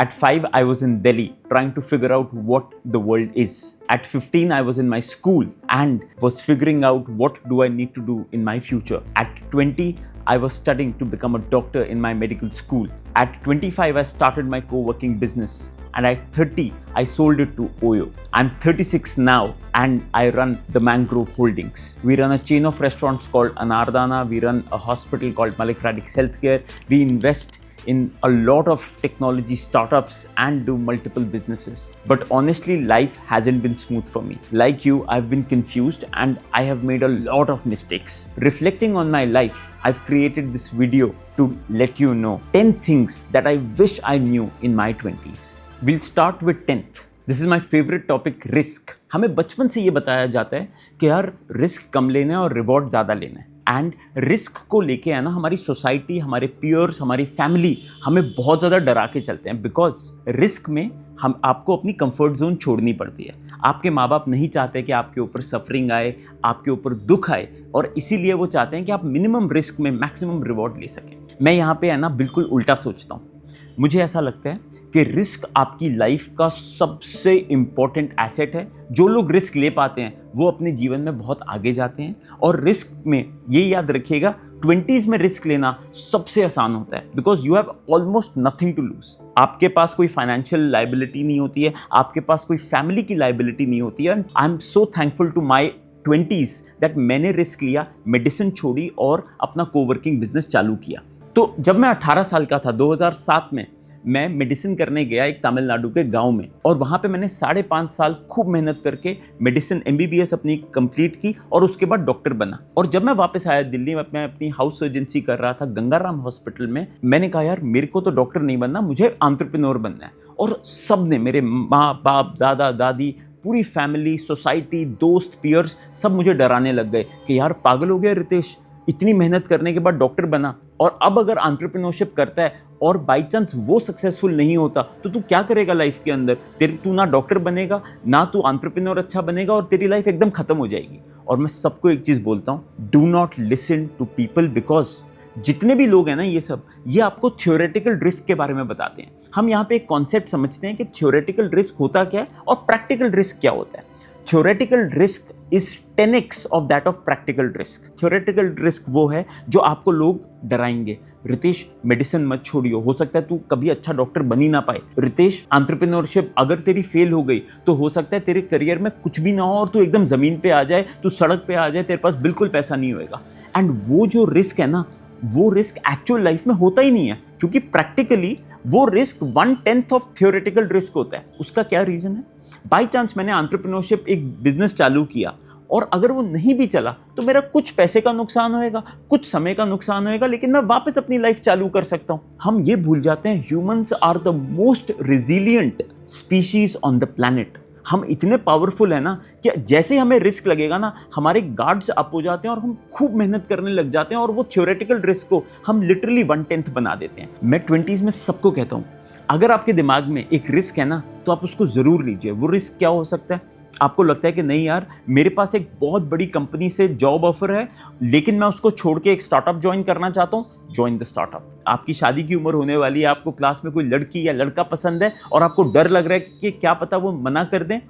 At 5, I was in Delhi trying to figure out what the world is. At 15, I was in my school and was figuring out what do I need to do in my future. At 20, I was studying to become a doctor in my medical school. At 25, I started my co-working business. And at 30, I sold it to Oyo. I'm 36 now and I run the Mangrove Holdings. We run a chain of restaurants called Anardana. We run a hospital called Malik Radix Healthcare. We invest in a lot of technology startups and do multiple businesses. But honestly, life hasn't been smooth for me. Like you, I've been confused and I have made a lot of mistakes. Reflecting on my life, I've created this video to let you know 10 things that I wish I knew in my 20s. We'll start with 10th. This is my favorite topic, risk. हमें बचपन से ये बताया जाता है कि यार risk कम लेना है और रिवॉर्ड ज़्यादा लेना है. एंड रिस्क को लेके है ना हमारी सोसाइटी, हमारे पियर्स, हमारी फैमिली हमें बहुत ज़्यादा डरा के चलते हैं. बिकॉज रिस्क में हम आपको अपनी कंफर्ट जोन छोड़नी पड़ती है. आपके माँ बाप नहीं चाहते कि आपके ऊपर सफरिंग आए, आपके ऊपर दुख आए, और इसीलिए वो चाहते हैं कि आप मिनिमम रिस्क में मैक्सिमम रिवॉर्ड ले सकें. मैं यहाँ पे है ना बिल्कुल उल्टा सोचता हूँ. मुझे ऐसा लगता है कि रिस्क आपकी लाइफ का सबसे इम्पॉर्टेंट एसेट है. जो लोग रिस्क ले पाते हैं वो अपने जीवन में बहुत आगे जाते हैं. और रिस्क में ये याद रखिएगा, 20s में रिस्क लेना सबसे आसान होता है. Because you have almost nothing to lose. आपके पास कोई फाइनेंशियल लाइबिलिटी नहीं होती है, आपके पास कोई फैमिली की लाइबिलिटी नहीं होती है. I am so thankful to my 20s that मैंने रिस्क लिया, मेडिसिन छोड़ी और अपना कोवर्किंग बिजनेस चालू किया. तो जब मैं 18 साल का था, 2007 में, मैं मेडिसिन करने गया एक तमिलनाडु के गांव में. और वहाँ पे मैंने 5.5 साल खूब मेहनत करके मेडिसिन MBBS अपनी कंप्लीट की और उसके बाद डॉक्टर बना. और जब मैं वापस आया दिल्ली में, मैं अपनी हाउस सर्जेंसी कर रहा था गंगाराम हॉस्पिटल में. मैंने कहा यार मेरे को तो डॉक्टर नहीं बनना, मुझे एंटरप्रेन्योर बनना है. और सब ने, मेरे माँ बाप, दादा दादी, पूरी फैमिली, सोसाइटी, दोस्त, पियर्स, सब मुझे डराने लग गए कि यार पागल हो गया रितेश, इतनी मेहनत करने के बाद डॉक्टर बना, और अब अगर एंटरप्रेन्योरशिप करता है और बाई चांस वो सक्सेसफुल नहीं होता तो तू क्या करेगा लाइफ के अंदर. तू ना डॉक्टर बनेगा, ना तू एंटरप्रेन्योर अच्छा बनेगा, और तेरी लाइफ एकदम खत्म हो जाएगी. और मैं सबको एक चीज़ बोलता हूँ, do not listen to people. Because जितने भी लोग हैं ना, ये आपको थ्योरेटिकल रिस्क के बारे में बताते हैं. हम यहाँ पे एक कॉन्सेप्ट समझते हैं कि थ्योरेटिकल रिस्क होता क्या है और प्रैक्टिकल रिस्क क्या होता है. Theoretical risk is 10x of that of practical risk. Theoretical risk वो है जो आपको लोग डराएंगे. रितेश मेडिसिन मत छोड़ियो, हो सकता है तू कभी अच्छा डॉक्टर बन ही ना पाए. रितेश एंटरप्रेन्योरशिप अगर तेरी फेल हो गई तो हो सकता है तेरे करियर में कुछ भी ना हो और तू एकदम ज़मीन पे आ जाए, तू सड़क पे आ जाए, तेरे पास बिल्कुल पैसा नहीं होएगा. एंड वो जो रिस्क है ना, वो रिस्क एक्चुअल लाइफ में होता ही नहीं है, क्योंकि प्रैक्टिकली वो रिस्क 1/10 ऑफ थ्योरेटिकल रिस्क होता है. उसका क्या रीज़न है? बाई चांस मैंने एंटरप्रेन्योरशिप एक बिजनेस चालू किया और अगर वो नहीं भी चला तो मेरा कुछ पैसे का नुकसान होएगा, कुछ समय का नुकसान होएगा, लेकिन मैं वापस अपनी लाइफ चालू कर सकता हूँ. हम ये भूल जाते हैं, humans are the most resilient species on the planet. हम इतने पावरफुल है ना कि जैसे ही हमें रिस्क लगेगा ना, हमारे गार्ड्स अप हो जाते हैं और हम खूब मेहनत करने लग जाते हैं, और वो थ्योरेटिकल रिस्क को हम लिटरली 1/10 बना देते हैं. मैं 20s में सबको कहता हूँ, अगर आपके दिमाग में एक रिस्क है ना तो आप उसको ज़रूर लीजिए. वो रिस्क क्या हो सकता है? आपको लगता है कि नहीं यार, मेरे पास एक बहुत बड़ी कंपनी से जॉब ऑफर है, लेकिन मैं उसको छोड़ के एक स्टार्टअप ज्वाइन करना चाहता हूँ. Join the startup. आपकी शादी की उम्र होने वाली है, आपको क्लास में कोई लड़की या लड़का पसंद है और आपको डर लग रहा है कि क्या पता वो मना कर दें.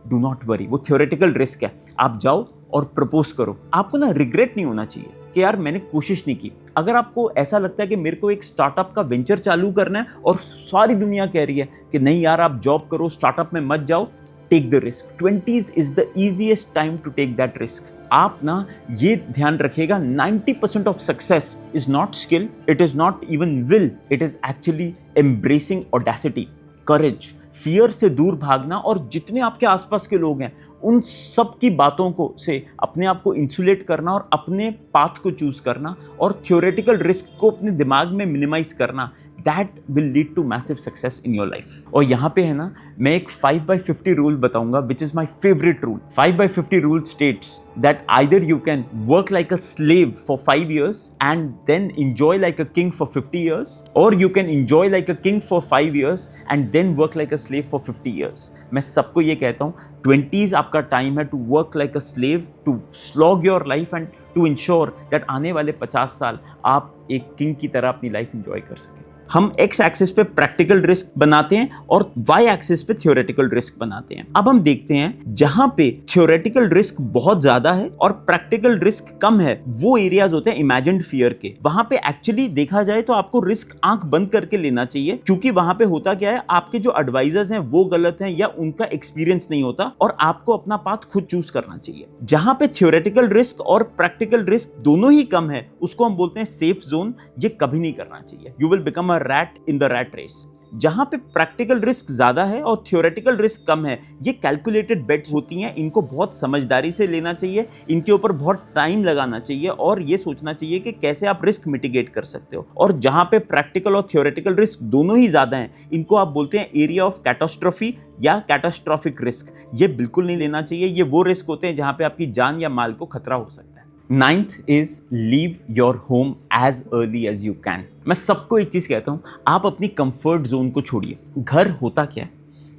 डू नॉट वरी, वो थ्योरेटिकल रिस्क है. आप जाओ और प्रपोज करो. आपको ना रिग्रेट नहीं होना चाहिए कि यार मैंने कोशिश नहीं की. अगर आपको ऐसा लगता है कि मेरे को एक स्टार्टअप का वेंचर चालू करना है और सारी दुनिया कह रही है कि नहीं यार आप जॉब करो, स्टार्टअप में मत जाओ, take the risk. 20s is the easiest time to take that risk. आप ना ये ध्यान रखिएगा, 90% of success is not skill, it is not even will, it is actually embracing audacity, courage, fear से दूर भागना, और जितने आपके आसपास के लोग हैं उन सब की बातों को से अपने आप को इंसुलेट करना और अपने पाथ को चूज करना, और थ्योरेटिकल रिस्क को अपने दिमाग में मिनिमाइज करना. That will lead to massive success in your life. और यहाँ पे है ना, मैं एक 5/50 रूल बताऊंगा, which is my favourite rule. 5/50 rule states that either you can work like a slave for 5 years and then enjoy like a king for 50 years, or you can enjoy like a king for 5 years and then work like a slave for 50 years. मैं सबको ये कहता हूँ, 20s आपका time है to work like a slave, to slog your life and to ensure that आने वाले 50 साल आप एक किंग की तरह अपनी लाइफ enjoy कर सकें. हम एक्स एक्सिस पे प्रैक्टिकल रिस्क बनाते हैं और वाई एक्सिस पे थ्योरेटिकल रिस्क बनाते हैं। अब हम देखते हैं जहां पे थ्योरेटिकल रिस्क बहुत ज्यादा है और प्रैक्टिकल रिस्क कम है, वो एरियाज होते हैं इमेजिन्ड फियर के। वहां पे एक्चुअली देखा जाए तो आपको रिस्क आंख बंद करके लेना चाहिए, क्योंकि वहां पे होता क्या है, आपके जो एडवाइजर्स हैं वो गलत हैं या उनका एक्सपीरियंस नहीं होता और आपको अपना पाथ खुद चूज करना चाहिए। जहां पे थ्योरेटिकल रिस्क और प्रैक्टिकल रिस्क दोनों ही कम है, उसको हम बोलते हैं सेफ जोन। ये कभी नहीं करना चाहिए। You will become a rat in the rat race. जहां पे प्रैक्टिकल रिस्क ज्यादा है और थ्योरेटिकल रिस्क कम है, ये कैलकुलेटेड बेट्स होती हैं। इनको बहुत समझदारी से लेना चाहिए, इनके ऊपर बहुत टाइम लगाना चाहिए और ये सोचना चाहिए कि कैसे आप रिस्क मिटिगेट कर सकते हो। और जहां पे प्रैक्टिकल और थ्योरेटिकल रिस्क दोनों ही ज्यादा हैं, इनको आप बोलते हैं एरिया ऑफ कैटास्ट्रोफी या कैटास्ट्रोफिक रिस्क। ये बिल्कुल नहीं लेना चाहिए। ये वो रिस्क होते हैं जहां पे आपकी जान या माल को खतरा हो सकता है। Ninth is leave your home as early as you can. मैं सबको एक चीज कहता हूं, आप अपनी कंफर्ट जोन को छोड़िए। घर होता क्या है,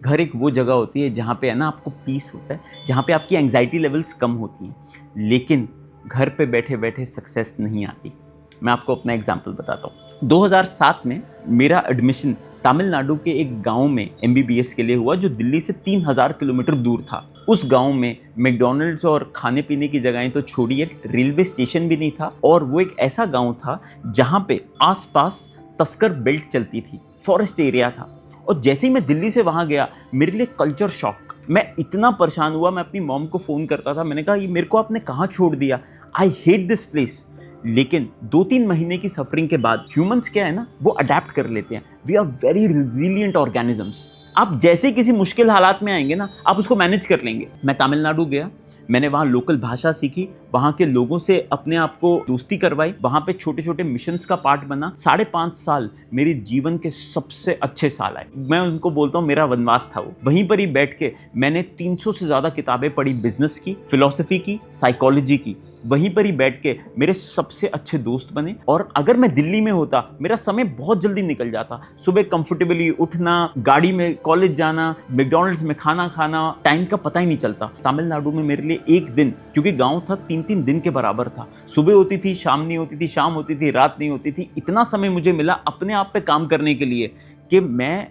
घर एक वो जगह होती है जहां पे है ना आपको पीस होता है, जहां पे आपकी एंग्जाइटी लेवल्स कम होती हैं। लेकिन घर पे बैठे बैठे सक्सेस नहीं आती। मैं आपको अपना एग्जाम्पल बताता हूँ। 2007 में मेरा एडमिशन तमिलनाडु के एक गांव में MBBS के लिए हुआ, जो दिल्ली से 3000 किलोमीटर दूर था। उस गांव में मैकडॉनल्ड्स और खाने पीने की जगहें तो छोड़िए, रेलवे स्टेशन भी नहीं था। और वो एक ऐसा गांव था जहां पे आसपास तस्कर बेल्ट चलती थी, फॉरेस्ट एरिया था। और जैसे ही मैं दिल्ली से वहां गया, मेरे लिए कल्चर शॉक। मैं इतना परेशान हुआ, मैं अपनी मॉम को फ़ोन करता था। मैंने कहा ये मेरे को आपने कहाँ छोड़ दिया, आई हेट दिस प्लेस। लेकिन 2-3 महीने की सफरिंग के बाद ह्यूमंस क्या है ना, वो अडेप्ट कर लेते हैं। We are very resilient organisms. आप जैसे किसी मुश्किल हालात में आएंगे ना, आप उसको मैनेज कर लेंगे। मैं तमिलनाडु गया, मैंने वहाँ लोकल भाषा सीखी, वहाँ के लोगों से अपने आप को दोस्ती करवाई, वहाँ पे छोटे छोटे मिशंस का पार्ट बना। 5.5 साल मेरे जीवन के सबसे अच्छे साल आए। मैं उनको बोलता हूँ मेरा वनवास था वो। वहीं पर ही बैठ के मैंने 300 से ज़्यादा किताबें पढ़ी, बिजनेस की, फिलॉसफी की, साइकोलॉजी की। वहीं पर ही बैठ के मेरे सबसे अच्छे दोस्त बने। और अगर मैं दिल्ली में होता, मेरा समय बहुत जल्दी निकल जाता। सुबह कंफर्टेबली उठना, गाड़ी में कॉलेज जाना, मैकडॉनल्ड्स में खाना खाना, टाइम का पता ही नहीं चलता। तमिलनाडु में मेरे लिए एक दिन, क्योंकि गांव था, 3-3 दिन के बराबर था। सुबह होती थी, शाम नहीं होती थी, शाम होती थी, रात नहीं होती थी। इतना समय मुझे मिला अपने आप पे काम करने के लिए कि मैं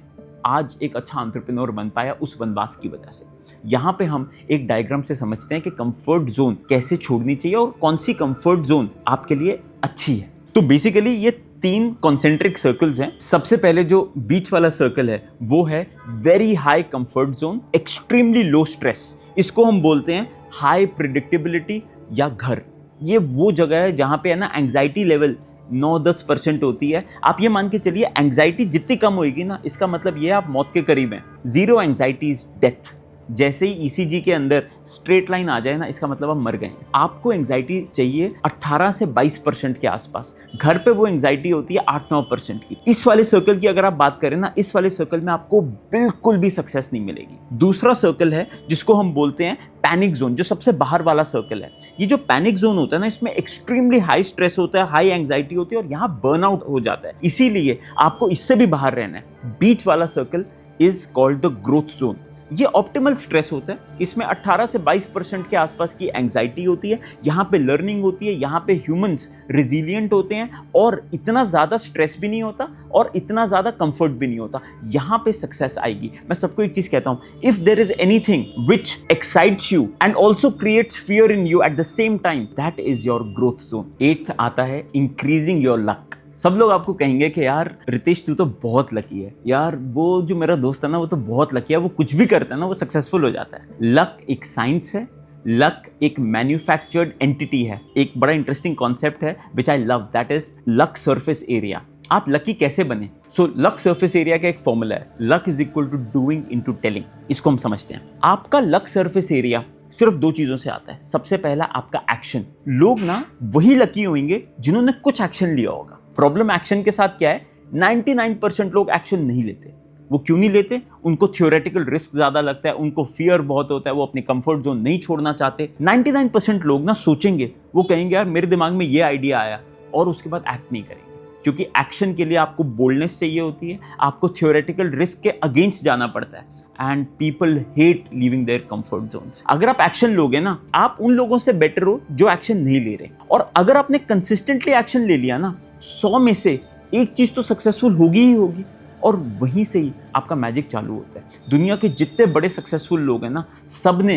आज एक अच्छा एंटरप्रेन्योर बन पाया उस वनवास की वजह से। यहाँ पे हम एक डायग्राम से समझते हैं कि कंफर्ट जोन कैसे छोड़नी चाहिए और कौन सी कंफर्ट जोन आपके लिए अच्छी है। तो बेसिकली ये 3 कॉन्सेंट्रिक सर्कल्स हैं। सबसे पहले जो बीच वाला सर्कल है वो है very high comfort zone, extremely low stress. इसको हम बोलते हैं हाई प्रिडिक्टेबिलिटी या घर। ये वो जगह है जहाँ पे है ना एंग्जाइटी लेवल 9-10% होती है। आप ये मान के चलिए, एंग्जाइटी जितनी कम होगी ना, इसका मतलब ये आप मौत के करीब हैं। 0 एंग्जाइटी इज डेथ। जैसे ही ECG के अंदर स्ट्रेट लाइन आ जाए ना, इसका मतलब आप मर गए। आपको एंग्जाइटी चाहिए 18 से 22% के आसपास। घर पे वो एंग्जाइटी होती है 8-9% की। इस वाले सर्कल की अगर आप बात करें ना, इस वाले सर्कल में आपको बिल्कुल भी सक्सेस नहीं मिलेगी। दूसरा सर्कल है जिसको हम बोलते हैं पैनिक जोन, जो सबसे बाहर वाला सर्कल है। ये जो पैनिक जोन होता है ना, इसमें एक्सट्रीमली हाई स्ट्रेस होता है, हाई एंग्जाइटी होती है और यहाँ बर्नआउट हो जाता है। इसीलिए आपको इससे भी बाहर रहना है। बीच वाला circle is called the growth zone. ये ऑप्टिमल स्ट्रेस होता है। इसमें 18 से 22% के आसपास की एंग्जाइटी होती है। यहाँ पे लर्निंग होती है, यहाँ पे ह्यूमंस रिजिलियंट होते हैं और इतना ज़्यादा स्ट्रेस भी नहीं होता और इतना ज़्यादा कंफर्ट भी नहीं होता। यहाँ पे सक्सेस आएगी। मैं सबको एक चीज़ कहता हूँ, if there is anything which excites you and also creates fear in you at the same time, that is your growth zone. 8th आता है इंक्रीजिंग योर लक। सब लोग आपको कहेंगे कि यार रितेश तू तो बहुत लकी है, यार वो जो मेरा दोस्त है ना वो तो बहुत लकी है, वो कुछ भी करता है ना वो सक्सेसफुल हो जाता है। लक एक साइंस है, लक एक मैन्युफैक्चर्ड एंटिटी है। एक बड़ा इंटरेस्टिंग कॉन्सेप्ट है which I love, that is luck surface area. आप लकी कैसे बने? सो लक सरफेस एरिया का एक फॉर्मूला है, luck is equal to doing into telling. इसको हम समझते हैं। आपका लक सरफेस एरिया सिर्फ 2 चीजों से आता है। सबसे पहला आपका एक्शन। लोग ना वही लकी होंगे जिन्होंने कुछ एक्शन लिया होगा। प्रॉब्लम एक्शन के साथ क्या है, 99% लोग एक्शन नहीं लेते। वो क्यों नहीं लेते? उनको थ्योरेटिकल रिस्क ज्यादा लगता है, उनको फियर बहुत होता है, वो अपनी कंफर्ट जोन नहीं छोड़ना चाहते। 99% लोग ना सोचेंगे, वो कहेंगे यार मेरे दिमाग में ये आइडिया आया, और उसके बाद एक्ट नहीं करेंगे। क्योंकि एक्शन के लिए आपको बोल्डनेस चाहिए होती है, आपको थ्योरेटिकल रिस्क के अगेंस्ट जाना पड़ता है। And people hate living there comfort Jones. अगर आप एक्शन लोगे ना, आप उन लोगों से बेटर हो जो एक्शन नहीं ले रहे। और अगर आपने कंसिस्टेंटली एक्शन ले लिया ना, 100 में से एक चीज़ तो सक्सेसफुल होगी ही होगी, और वहीं से ही आपका मैजिक चालू होता है। दुनिया के जितने बड़े सक्सेसफुल लोग हैं ना, सब ने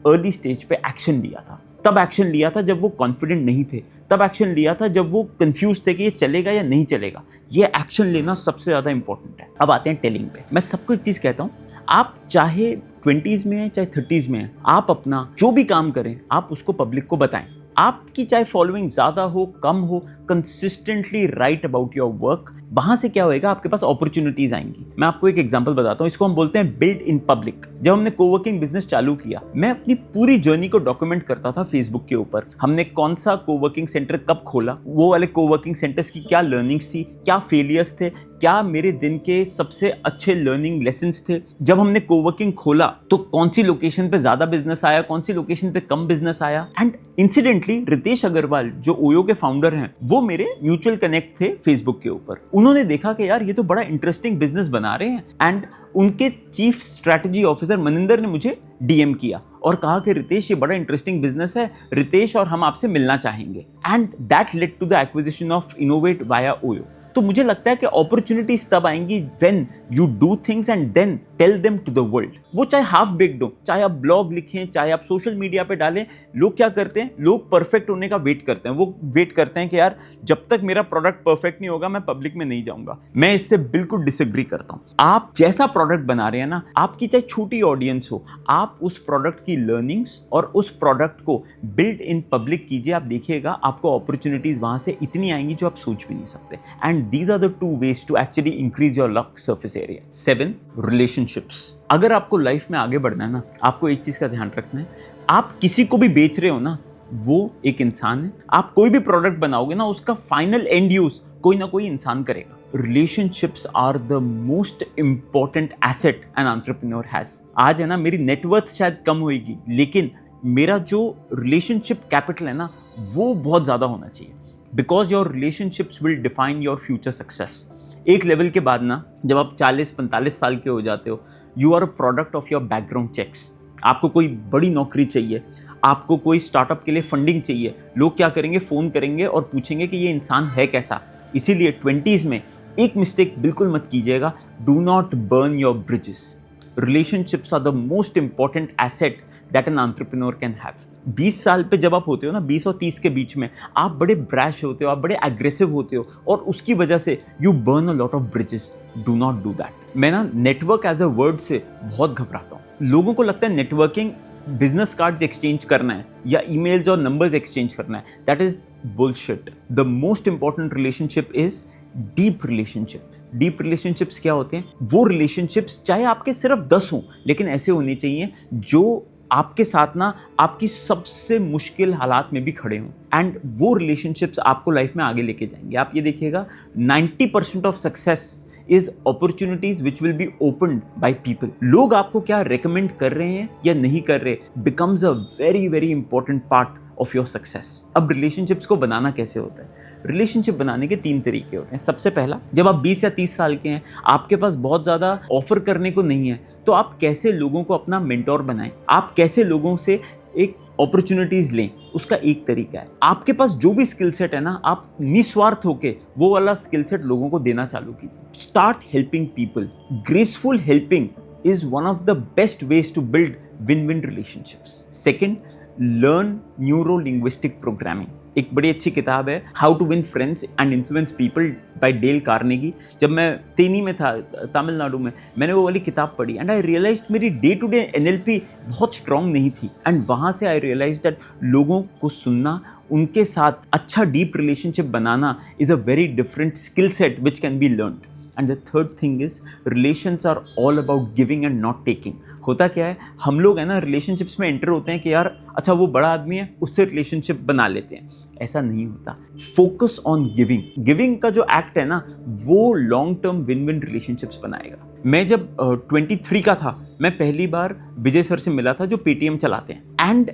अर्ली स्टेज पे एक्शन लिया था। तब एक्शन लिया था जब वो कॉन्फिडेंट नहीं थे, तब एक्शन लिया था जब वो कंफ्यूज थे कि ये चलेगा या नहीं चलेगा। ये एक्शन लेना सबसे ज़्यादा इंपॉर्टेंट है। अब आते हैं टेलिंग पे। मैं सबको एक चीज़ कहता हूँ, आप चाहे 20s में हैं चाहे 30s में हैं, आप अपना जो भी काम करें आप उसको पब्लिक को बताएं। आपकी चाहे फॉलोइंग ज़्यादा हो कम हो, consistently right about your work. वहां से क्या होएगा, आपके पास अपॉर्चुनिटीज आएंगी। मैं आपको एक एग्जांपल बताता हूँ, इसको हम बोलते हैं बिल्ड इन पब्लिक। जब हमने कोवर्किंग बिजनेस चालू किया, मैं अपनी पूरी जर्नी को डॉक्यूमेंट करता था फेसबुक के ऊपर। हमने कौन सा कोवर्किंग सेंटर कब खोला, वो वाले कोवर्किंग सेंटर्स की क्या लर्निंग्स थी, क्या फेलियर्स थे, क्या मेरे दिन के सबसे अच्छे लर्निंग लेसन्स थे। जब हमने कोवर्किंग खोला तो कौन सी लोकेशन पे ज्यादा बिजनेस आया, कौन सी लोकेशन पे कम बिजनेस आया। एंड इंसिडेंटली रितेश अग्रवाल जो ओयो के फाउंडर हैं, वो मेरे म्यूचुअल कनेक्ट थे फेसबुक के ऊपर। उन्होंने देखा कि यार ये तो बड़ा इंटरेस्टिंग बिजनेस बना रहे हैं, एंड उनके चीफ स्ट्रैटेजी ऑफिसर मनिंदर ने मुझे डीएम किया और कहा कि रितेश ये बड़ा इंटरेस्टिंग बिजनेस है, रितेश और हम आपसे मिलना चाहेंगे। And that led to the acquisition of Innov8 via OYO. तो मुझे लगता है कि अपॉर्चुनिटीज तब आएंगी when you do things and then tell them to the world. वो चाहे हाफ बेक्ड हो, चाहे आप ब्लॉग लिखें, चाहे आप सोशल मीडिया पे डालें। लोग क्या करते हैं, लोग परफेक्ट होने का वेट करते हैं। वो वेट करते हैं कि यार जब तक मेरा प्रोडक्ट परफेक्ट नहीं होगा मैं पब्लिक में नहीं जाऊंगा। मैं इससे बिल्कुल डिसएग्री करता हूं। आप जैसा प्रोडक्ट बना रहे हैं ना, आपकी चाहे छोटी ऑडियंस हो, आप उस प्रोडक्ट की लर्निंग्स और उस प्रोडक्ट को बिल्ड इन पब्लिक कीजिए। आप देखिएगा आपको अपॉर्चुनिटीज वहां से इतनी आएंगी जो आप सोच भी नहीं सकते। And these are the two ways to actually increase your luck surface area. 7, relationships. अगर आपको लाइफ में आगे बढ़ना है ना, आपको एक चीज का ध्यान रखना है, आप किसी को भी बेच रहे हो ना, वो एक इंसान है। आप कोई भी प्रोडक्ट बनाओगे ना, उसका फाइनल एंड यूज कोई ना कोई इंसान करेगा। Relationships are the most important asset an entrepreneur has. आज है ना, मेरी नेटवर्थ शायद कम होगी, लेकिन मेरा जो रिलेशनशिप कैपिटल है ना, वो बहुत ज्यादा होना चाहिए। Because your relationships will define your future success. एक लेवल के बाद ना, जब आप 40-45 साल के हो जाते हो, you are a product of your background checks. आपको कोई बड़ी नौकरी चाहिए, आपको कोई स्टार्टअप के लिए फंडिंग चाहिए, लोग क्या करेंगे, फ़ोन करेंगे और पूछेंगे कि ये इंसान है कैसा। इसीलिए 20s में एक मिस्टेक बिल्कुल मत कीजिएगा, do not burn your bridges. Relationships are the most important asset that an entrepreneur can have. 20 साल पे जब आप होते हो ना, 20 और 30 के बीच में, आप बड़े ब्रैश होते हो, आप बड़े एग्रेसिव होते हो, और उसकी वजह से you burn a lot of bridges. Do not do that. मैं ना नेटवर्क एज अ वर्ड से बहुत घबराता हूँ। लोगों को लगता है नेटवर्किंग बिजनेस कार्ड्स एक्सचेंज करना है या ईमेल्स और नंबर्स एक्सचेंज करना है। That is bullshit. The most important relationship is deep relationship. Deep relationships क्या होते हैं? वो रिलेशनशिप्स चाहे आपके सिर्फ 10 हों, लेकिन ऐसे होने चाहिए जो आपके साथ ना आपकी सबसे मुश्किल हालात में भी खड़े हों। एंड वो रिलेशनशिप्स आपको लाइफ में आगे लेके जाएंगे। आप ये देखिएगा, 90% of success is opportunities which will be opened by people. लोग आपको क्या रेकमेंड कर रहे हैं या नहीं कर रहे becomes a very very important part of your success. अब रिलेशनशिप्स को बनाना कैसे होता है? रिलेशनशिप बनाने के 3 तरीके होते हैं। सबसे पहला, जब आप 20 या 30 साल के हैं, आपके पास बहुत ज़्यादा ऑफर करने को नहीं है, तो आप कैसे लोगों को अपना मेंटोर बनाएं, आप कैसे लोगों से एक अपॉर्चुनिटीज लें, उसका एक तरीका है। आपके पास जो भी स्किल सेट है ना, आप निस्वार्थ होके वो वाला स्किल सेट लोगों को देना चालू कीजिए। Start helping people. Graceful helping is one of the best ways to build win-win relationships. Second, learn neuro linguistic programming. एक बड़ी अच्छी किताब है, how to win friends and influence people by Dale Carnegie. जब मैं तेनी में था, तमिलनाडु में, मैंने वो वाली किताब पढ़ी एंड आई रियलाइज्ड मेरी डे टू डे एनएलपी बहुत स्ट्रांग नहीं थी। एंड वहाँ से आई रियलाइज्ड दैट लोगों को सुनना, उनके साथ अच्छा डीप रिलेशनशिप बनाना is a very different skill set which can be learned. And the third thing is, relations are all about giving and not taking. होता क्या है, हम लोग है ना रिलेशनशिप्स में एंटर होते हैं कि यार अच्छा वो बड़ा आदमी है, उससे रिलेशनशिप बना लेते हैं। ऐसा नहीं होता। Focus on giving. गिविंग का जो एक्ट है ना, वो long term win win relationships बनाएगा। मैं जब 23 का था, मैं पहली बार विजय सर से मिला था जो पेटीएम चलाते हैं। एंड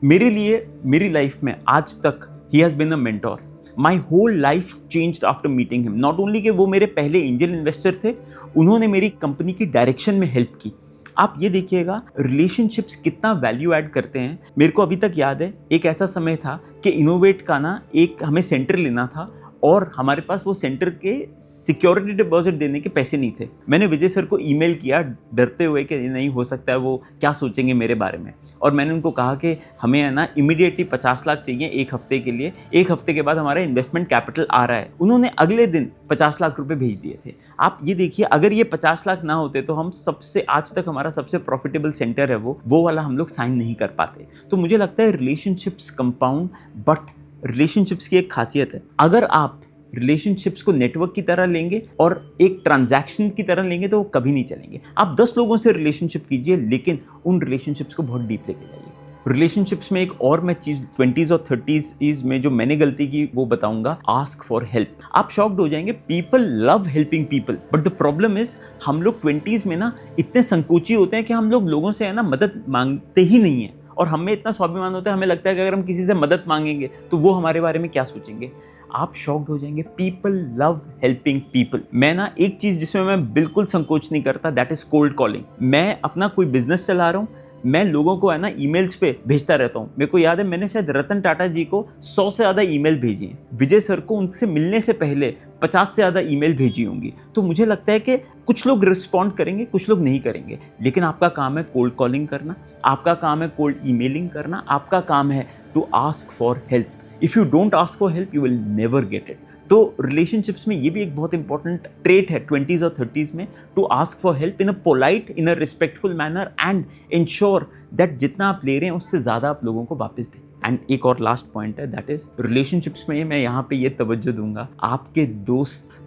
मेरे लिए मेरी लाइफ में आज तक ही has been a mentor. My whole life changed after meeting him. Not only कि वो मेरे पहले एंजल इन्वेस्टर थे, उन्होंने मेरी कंपनी की डायरेक्शन में हेल्प की। आप ये देखिएगा रिलेशनशिप्स कितना वैल्यू ऐड करते हैं। मेरे को अभी तक याद है, एक ऐसा समय था कि इनोवेट का ना एक हमें सेंटर लेना था और हमारे पास वो सेंटर के सिक्योरिटी डिपॉजिट देने के पैसे नहीं थे। मैंने विजय सर को ईमेल किया डरते हुए कि नहीं हो सकता है, वो क्या सोचेंगे मेरे बारे में, और मैंने उनको कहा कि हमें है ना इमीडिएटली 50 लाख चाहिए एक हफ्ते के लिए, एक हफ्ते के बाद हमारा इन्वेस्टमेंट कैपिटल आ रहा है। उन्होंने अगले दिन 50 लाख रुपए भेज दिए थे। आप ये देखिए, अगर ये 50 लाख ना होते तो हम सबसे आज तक हमारा सबसे प्रॉफिटेबल सेंटर है वो वाला हम लोग साइन नहीं कर पाते। तो मुझे लगता है रिलेशनशिप्स कंपाउंड, बट रिलेशनशिप्स की एक खासियत है, अगर आप रिलेशनशिप्स को नेटवर्क की तरह लेंगे और एक ट्रांजैक्शन की तरह लेंगे तो वो कभी नहीं चलेंगे। आप 10 लोगों से रिलेशनशिप कीजिए, लेकिन उन रिलेशनशिप्स को बहुत डीप लेके जाइए। रिलेशनशिप्स में एक और मैं चीज़ 20s और 30s में जो मैंने गलती की वो बताऊंगा, आस्क फॉर हेल्प। आप शॉक्ड हो जाएंगे, people love helping people, but the problem is हम लोग 20s में ना इतने संकोची होते हैं कि हम लोग लोगों से है ना मदद मांगते ही नहीं है, और हमें इतना स्वाभिमान होता है, हमें लगता है कि अगर हम किसी से मदद मांगेंगे तो वो हमारे बारे में क्या सोचेंगे। आप शॉक्ड हो जाएंगे, पीपल लव हेल्पिंग पीपल। मैं ना एक चीज़ जिसमें मैं बिल्कुल संकोच नहीं करता, दैट इज कोल्ड कॉलिंग। मैं अपना कोई बिजनेस चला रहा हूँ, मैं लोगों को है ना ईमेल्स पे भेजता रहता हूँ। मेरे को याद है मैंने शायद रतन टाटा जी को 100 से ज़्यादा ईमेल भेजी हैं, विजय सर को उनसे मिलने से पहले 50 से ज़्यादा ईमेल भेजी होंगी। तो मुझे लगता है कि कुछ लोग रिस्पॉन्ड करेंगे, कुछ लोग नहीं करेंगे, लेकिन आपका काम है कोल्ड कॉलिंग करना, आपका काम है कोल्ड ईमेलिंग करना, आपका काम है to ask for help. If you don't ask for help you will never get it. तो रिलेशनशिप्स में ये भी एक बहुत इंपॉर्टेंट ट्रेट है 20s और 30s में, to ask for help in a polite, in a respectful manner, and ensure that जितना आप ले रहे हैं उससे ज़्यादा आप लोगों को वापस दें। एंड एक और लास्ट पॉइंट है, दैट इज रिलेशनशिप्स में मैं यहाँ पे ये तवज्जो दूंगा, आपके दोस्त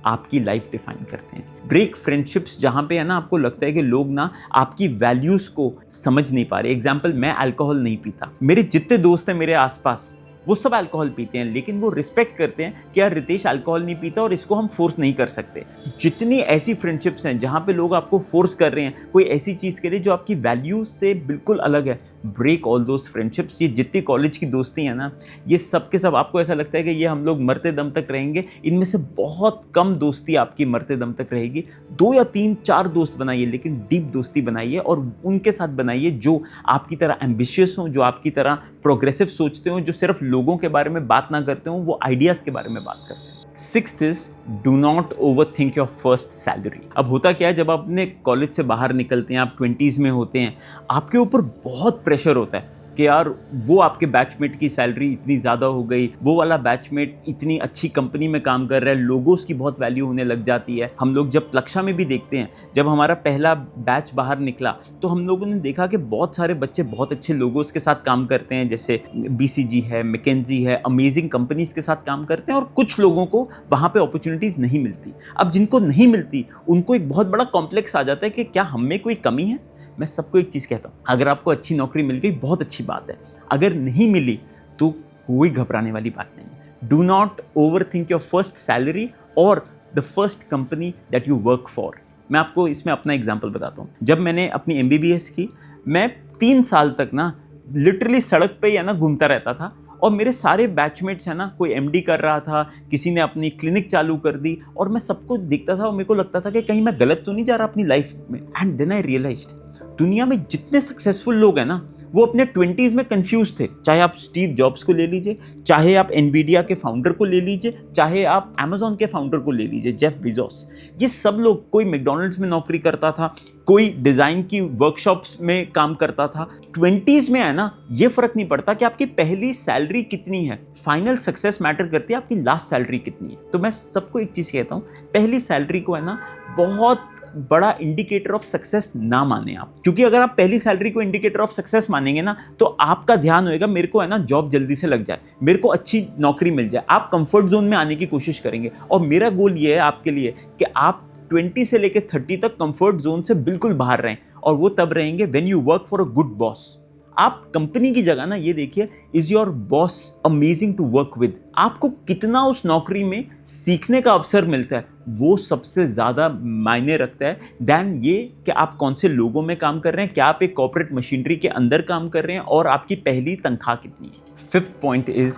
आपकी लाइफ डिफाइन करते हैं। ब्रेक फ्रेंडशिप्स जहाँ पे है ना आपको लगता है कि लोग ना आपकी वैल्यूज़ को समझ नहीं पा रहे। एग्जाम्पल, मैं अल्कोहल नहीं पीता, मेरे जितने दोस्त हैं मेरे आसपास वो सब अल्कोहल पीते हैं, लेकिन वो रिस्पेक्ट करते हैं कि यार रितेश अल्कोहल नहीं पीता और इसको हम फोर्स नहीं कर सकते। जितनी ऐसी फ्रेंडशिप्स हैं जहाँ पे लोग आपको फोर्स कर रहे हैं कोई ऐसी चीज़ के लिए जो आपकी वैल्यू से बिल्कुल अलग है, ब्रेक ऑल दोज फ्रेंडशिप्स। ये जितनी कॉलेज की दोस्ती है ना, ये सब के सब आपको ऐसा लगता है कि ये हम लोग मरते दम तक रहेंगे, इनमें से बहुत कम दोस्ती आपकी मरते दम तक रहेगी। 2 या 3 4 दोस्त बनाइए, लेकिन डीप दोस्ती बनाइए और उनके साथ बनाइए जो आपकी तरह एम्बिशियस हों, जो आपकी तरह प्रोग्रेसिव सोचते हो, जो सिर्फ लोगों के बारे में बात ना करते हो, वो आइडियाज़ के बारे में बात करते हैं। 6th is do not over think your first salary. अब होता क्या है, जब आप अपने कॉलेज से बाहर निकलते हैं, आप 20s में होते हैं, आपके ऊपर बहुत प्रेशर होता है कि यार वो आपके बैचमेट की सैलरी इतनी ज़्यादा हो गई, वो वाला बैचमेट इतनी अच्छी कंपनी में काम कर रहा है, लोगोस की बहुत वैल्यू होने लग जाती है। हम लोग जब प्लक्षा में भी देखते हैं, जब हमारा पहला बैच बाहर निकला तो हम लोगों ने देखा कि बहुत सारे बच्चे बहुत अच्छे लोगोस के साथ काम करते हैं, जैसे BCG है, मैकेंजी है, अमेजिंग कंपनीज के साथ काम करते हैं, और कुछ लोगों को वहाँ पे अपॉर्चुनिटीज़ नहीं मिलती। अब जिनको नहीं मिलती उनको एक बहुत बड़ा कॉम्प्लेक्स आ जाता है कि क्या हम में कोई कमी है। मैं सबको एक चीज़ कहता हूँ, अगर आपको अच्छी नौकरी मिल गई बहुत अच्छी बात है, अगर नहीं मिली तो कोई घबराने वाली बात नहीं है। Do not over think your first salary और the first company that you work for. मैं आपको इसमें अपना एग्जाम्पल बताता हूँ। जब मैंने अपनी MBBS की, मैं 3 साल तक ना लिटरली सड़क पे ही है ना घूमता रहता था, और मेरे सारे बैचमेट्स हैं ना, कोई MD कर रहा था, किसी ने अपनी क्लिनिक चालू कर दी, और मैं सबको देखता था और मेरे को लगता था कि कहीं मैं गलत तो नहीं जा रहा अपनी लाइफ में। एंड देन आई रियलाइज्ड, दुनिया में जितने सक्सेसफुल लोग हैं ना वो अपने 20s में कंफ्यूज थे। चाहे आप स्टीव जॉब्स को ले लीजिए, चाहे आप एनवीडिया के फाउंडर को ले लीजिए, चाहे आप अमेजॉन के फाउंडर को ले लीजिए, जेफ बेजोस। ये सब लोग, कोई मैकडॉनल्ड्स में नौकरी करता था, कोई डिज़ाइन की वर्कशॉप्स में काम करता था। 20s में है ना, ये फ़र्क नहीं पड़ता कि आपकी पहली सैलरी कितनी है, फाइनल सक्सेस मैटर करती है आपकी लास्ट सैलरी कितनी है। तो मैं सबको एक चीज़ कहता हूँ, पहली सैलरी को है ना बहुत बड़ा इंडिकेटर ऑफ सक्सेस ना माने आप, क्योंकि अगर आप पहली सैलरी को इंडिकेटर ऑफ सक्सेस मानेंगे ना तो आपका ध्यान होएगा मेरे को है ना जॉब जल्दी से लग जाए, मेरे को अच्छी नौकरी मिल जाए। आप कंफर्ट जोन में आने की कोशिश करेंगे, और मेरा गोल ये है आपके लिए कि आप 20 से लेकर 30 तक कंफर्ट जोन से बिल्कुल बाहर रहें, और वो तब रहेंगे when you work for a good boss. आप कंपनी की जगह ना ये देखिए, is your boss amazing to work with. आपको कितना उस नौकरी में सीखने का अवसर मिलता है वो सबसे ज़्यादा मायने रखता है देन ये कि आप कौन से लोगों में काम कर रहे हैं, क्या आप एक कॉर्पोरेट मशीनरी के अंदर काम कर रहे हैं, और आपकी पहली तनख्वाह कितनी है। 5th point is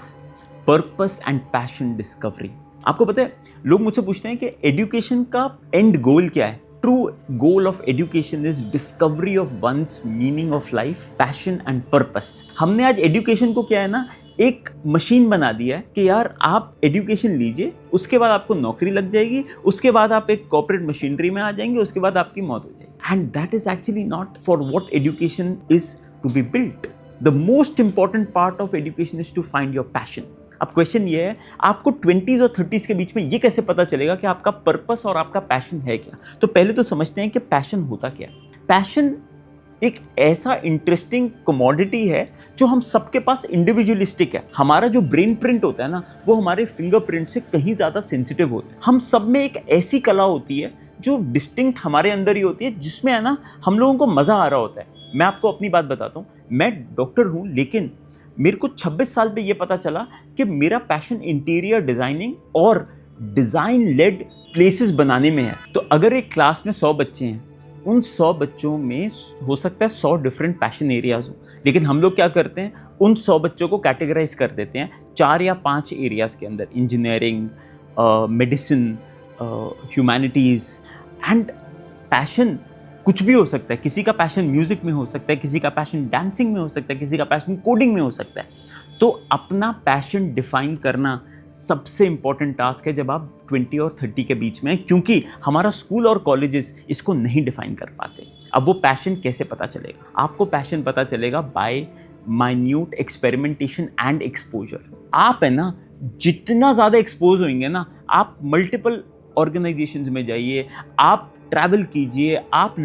purpose and passion discovery. आपको पता है, लोग मुझसे पूछते हैं कि एजुकेशन का एंड गोल क्या है। True goal of education is discovery of one's meaning of life, passion and purpose. हमने आज एजुकेशन को क्या है ना एक मशीन बना दिया है कि यार आप एजुकेशन लीजिए, उसके बाद आपको नौकरी लग जाएगी, उसके बाद आप एक कॉर्पोरेट मशीनरी में आ जाएंगे, उसके बाद आपकी मौत हो जाएगी। And that is actually not for what education is to be built. The most important part of education is to find your passion. अब क्वेश्चन ये है, आपको 20s और 30s के बीच में ये कैसे पता चलेगा कि आपका पर्पस और आपका पैशन है क्या? तो पहले तो समझते हैं कि पैशन होता क्या है। पैशन एक ऐसा इंटरेस्टिंग कमोडिटी है जो हम सबके पास इंडिविजुअलिस्टिक है। हमारा जो ब्रेन प्रिंट होता है ना, वो हमारे फिंगरप्रिंट से कहीं ज़्यादा सेंसिटिव होता है। हम सब में एक ऐसी कला होती है जो डिस्टिंक्ट हमारे अंदर ही होती है, जिसमें है ना हम लोगों को मज़ा आ रहा होता है। मैं आपको अपनी बात बताता हूँ, मैं डॉक्टर हूँ, लेकिन मेरे को 26 साल पे ये पता चला कि मेरा पैशन इंटीरियर डिज़ाइनिंग और डिज़ाइन लेड प्लेसेस बनाने में है। तो अगर एक क्लास में 100 बच्चे हैं, उन 100 बच्चों में हो सकता है 100 डिफरेंट पैशन एरियाज हो, लेकिन हम लोग क्या करते हैं, उन 100 बच्चों को कैटेगराइज कर देते हैं 4 या 5 एरियाज़ के अंदर, engineering, medicine, humanities. And passion कुछ भी हो सकता है। किसी का पैशन म्यूज़िक में हो सकता है, किसी का पैशन डांसिंग में हो सकता है, किसी का पैशन कोडिंग में हो सकता है। तो अपना पैशन डिफाइन करना सबसे इंपॉर्टेंट टास्क है जब आप 20 और 30 के बीच में हैं, क्योंकि हमारा स्कूल और कॉलेजेस इसको नहीं डिफाइन कर पाते। अब वो पैशन कैसे पता चलेगा? आपको पैशन पता चलेगा by minute experimentation and exposure. आप है ना, जितना ज़्यादा एक्सपोज होंगे ना, आप मल्टीपल ऑर्गेनाइजेशंस में जाइए, आप ट्रैवल कीजिए, आप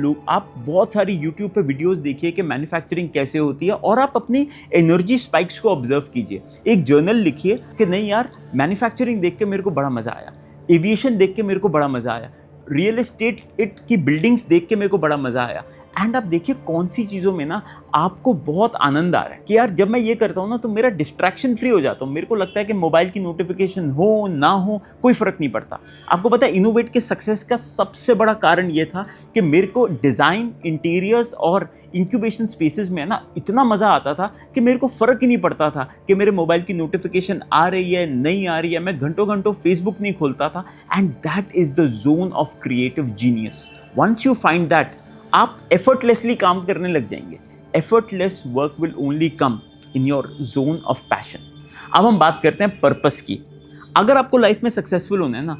बहुत सारी यूट्यूब पे वीडियोस देखिए कि मैन्युफैक्चरिंग कैसे होती है, और आप अपनी एनर्जी स्पाइक्स को ऑब्जर्व कीजिए। एक जर्नल लिखिए कि नहीं यार, मैन्युफैक्चरिंग देख के मेरे को बड़ा मज़ा आया, एविएशन देख के मेरे को बड़ा मज़ा आया, रियल एस्टेट की बिल्डिंग्स देख के मेरे को बड़ा मज़ा आया। एंड आप देखिए कौन सी चीज़ों में ना आपको बहुत आनंद आ रहा है कि यार जब मैं ये करता हूँ ना तो मेरा डिस्ट्रैक्शन फ्री हो जाता हूँ। मेरे को लगता है कि मोबाइल की नोटिफिकेशन हो ना हो कोई फ़र्क नहीं पड़ता। आपको पता है इनोवेट के सक्सेस का सबसे बड़ा कारण ये था कि मेरे को डिज़ाइन, इंटीरियर्स और इंक्यूबेशन स्पेसेस में ना इतना मज़ा आता था कि मेरे को फ़र्क ही नहीं पड़ता था कि मेरे मोबाइल की नोटिफिकेशन आ रही है नहीं आ रही है। मैं घंटों घंटों फेसबुक नहीं खोलता था। And that is the zone of creative genius. Once you find that, आप एफर्टलेसली काम करने लग जाएंगे। Effortless work will only come in your zone of passion. अब हम बात करते हैं पर्पस की। अगर आपको लाइफ में सक्सेसफुल होना है ना,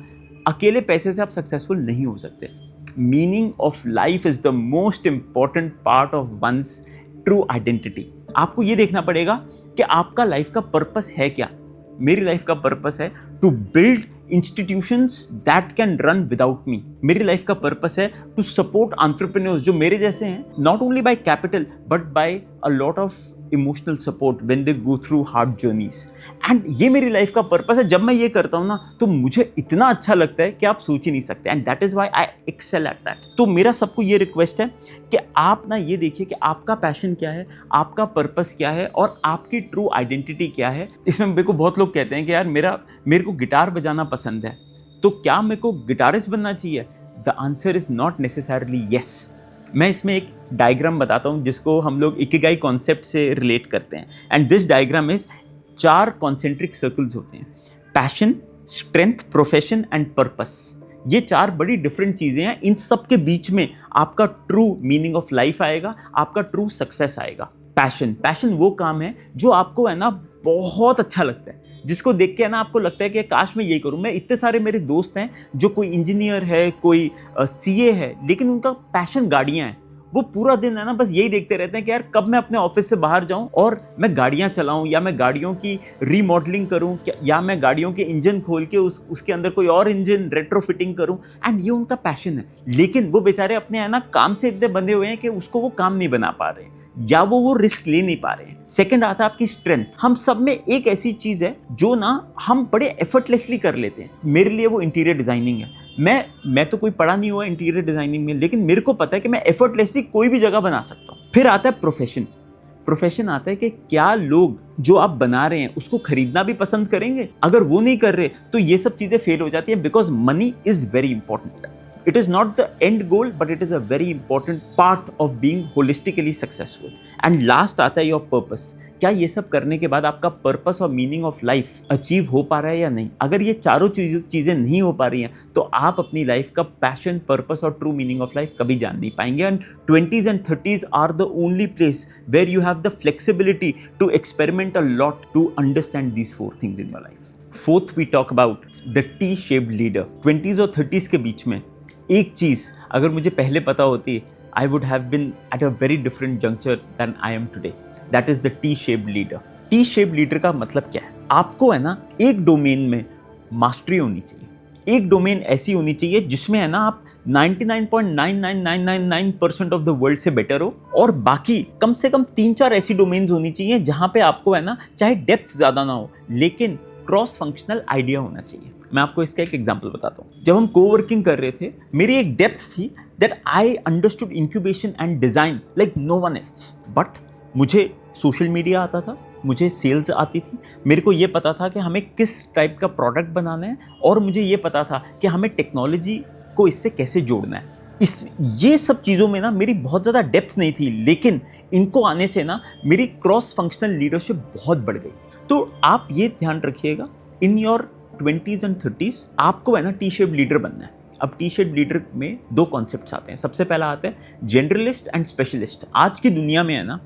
अकेले पैसे से आप सक्सेसफुल नहीं हो सकते। Meaning of life is the most important part of one's true identity. आपको ये देखना पड़ेगा कि आपका लाइफ का पर्पस है क्या। मेरी लाइफ का पर्पस है to build institutions that can run without me. मेरी लाइफ का पर्पस है टू सपोर्ट एंटरप्रेन्योर्स जो मेरे जैसे हैं, not only by capital but by a lot of emotional support when they go through hard journeys. And ये मेरी life का पर्पस है। जब मैं ये करता हूँ ना तो मुझे इतना अच्छा लगता है कि आप सोच ही नहीं सकते। And that is why I excel at that. तो मेरा सबको ये रिक्वेस्ट है कि आप ना ये देखिए कि आपका पैशन क्या है, आपका पर्पस क्या है और आपकी ट्रू आइडेंटिटी क्या है। इसमें मेरे को बहुत लोग कहते हैं कि यार मेरे को गिटार बजाना पसंद है, तो क्या मेरे को गिटारिस्ट बनना चाहिए? The answer is not necessarily yes. मैं इसमें एक डायग्राम बताता हूँ जिसको हम लोग इकिगाई कॉन्सेप्ट से रिलेट करते हैं। And this diagram is 4 concentric circles होते हैं: passion, strength, profession and purpose. ये 4 बड़ी डिफरेंट चीज़ें हैं। इन सब के बीच में आपका ट्रू मीनिंग ऑफ लाइफ आएगा, आपका ट्रू सक्सेस आएगा। पैशन वो काम है जो आपको है ना बहुत अच्छा लगता है, जिसको देख के है ना आपको लगता है कि काश मैं यही करूं। मैं इतने सारे मेरे दोस्त हैं जो कोई इंजीनियर है, कोई सीए है, लेकिन उनका पैशन गाड़ियां हैं। वो पूरा दिन है ना बस यही देखते रहते हैं कि यार कब मैं अपने ऑफिस से बाहर जाऊं और मैं गाड़ियां चलाऊं, या मैं गाड़ियों की रीमॉडलिंग करूं, या मैं गाड़ियों के इंजन खोल के उसके अंदर कोई और इंजन रेट्रोफिटिंग करूं। एंड ये उनका पैशन है। लेकिन वो बेचारे अपने है ना काम से इतने बंधे हुए हैं कि उसको वो काम नहीं बना पा रहे, या वो रिस्क ले नहीं पा रहे हैं। सेकंड आता है आपकी स्ट्रेंथ। हम सब में एक ऐसी चीज है जो ना हम बड़े एफर्टलेसली कर लेते हैं। मेरे लिए वो इंटीरियर डिजाइनिंग है। मैं तो कोई पढ़ा नहीं हुआ इंटीरियर डिजाइनिंग में, लेकिन मेरे को पता है कि मैं एफर्टलेसली कोई भी जगह बना सकता हूँ। फिर आता है प्रोफेशन आता है कि क्या लोग जो आप बना रहे हैं उसको खरीदना भी पसंद करेंगे। अगर वो नहीं कर रहे तो ये सब चीजें फेल हो जाती है, because money is very important. It is not the end goal, but it is a very important part of being holistically successful. And last आता है your purpose. क्या ये सब करने के बाद आपका पर्पस और मीनिंग ऑफ लाइफ अचीव हो पा रहा है या नहीं? अगर ये चारों चीज़ें नहीं हो पा रही हैं तो आप अपनी लाइफ का पैशन, पर्पस और ट्रू मीनिंग ऑफ लाइफ कभी जान नहीं पाएंगे. And 20s and 30s are the only place where you have the flexibility to experiment a lot to understand these 4 things in your life. Fourth, we talk about the T-shaped leader. 20s और 30s के बीच में एक चीज़ अगर मुझे पहले पता होती, I would have been at a very different juncture than I am today. That is the T-shaped leader. T-shaped leader का मतलब क्या है? आपको है ना एक डोमेन में मास्टरी होनी चाहिए. एक डोमेन ऐसी होनी चाहिए जिसमें है ना आप 99.99999% ऑफ द वर्ल्ड से बेटर हो, और बाकी कम से कम 3-4 ऐसी डोमेन्स होनी चाहिए जहां पे आपको है ना चाहे डेप्थ ज़्यादा ना हो लेकिन क्रॉस फंक्शनल आइडिया होना चाहिए. मैं आपको इसका एक एग्जांपल बताता हूँ. जब हम कोवर्किंग कर रहे थे मेरी एक डेप्थ थी that I understood incubation and design like no one else. But मुझे सोशल मीडिया आता था, मुझे सेल्स आती थी, मेरे को ये पता था कि हमें किस टाइप का प्रोडक्ट बनाना है, और मुझे ये पता था कि हमें टेक्नोलॉजी को इससे कैसे जोड़ना है. ये सब चीज़ों में ना मेरी बहुत ज़्यादा डेप्थ नहीं थी, लेकिन इनको आने से ना मेरी क्रॉस फंक्शनल लीडरशिप बहुत बढ़ गई. तो आप ये ध्यान रखिएगा, in your 20s and 30s आपको है ना T-shaped लीडर बनना है. अब T-shaped लीडर में 2 कॉन्सेप्ट्स आते हैं. सबसे पहला आता है जनरलिस्ट एंड स्पेशलिस्ट. आज की दुनिया में है ना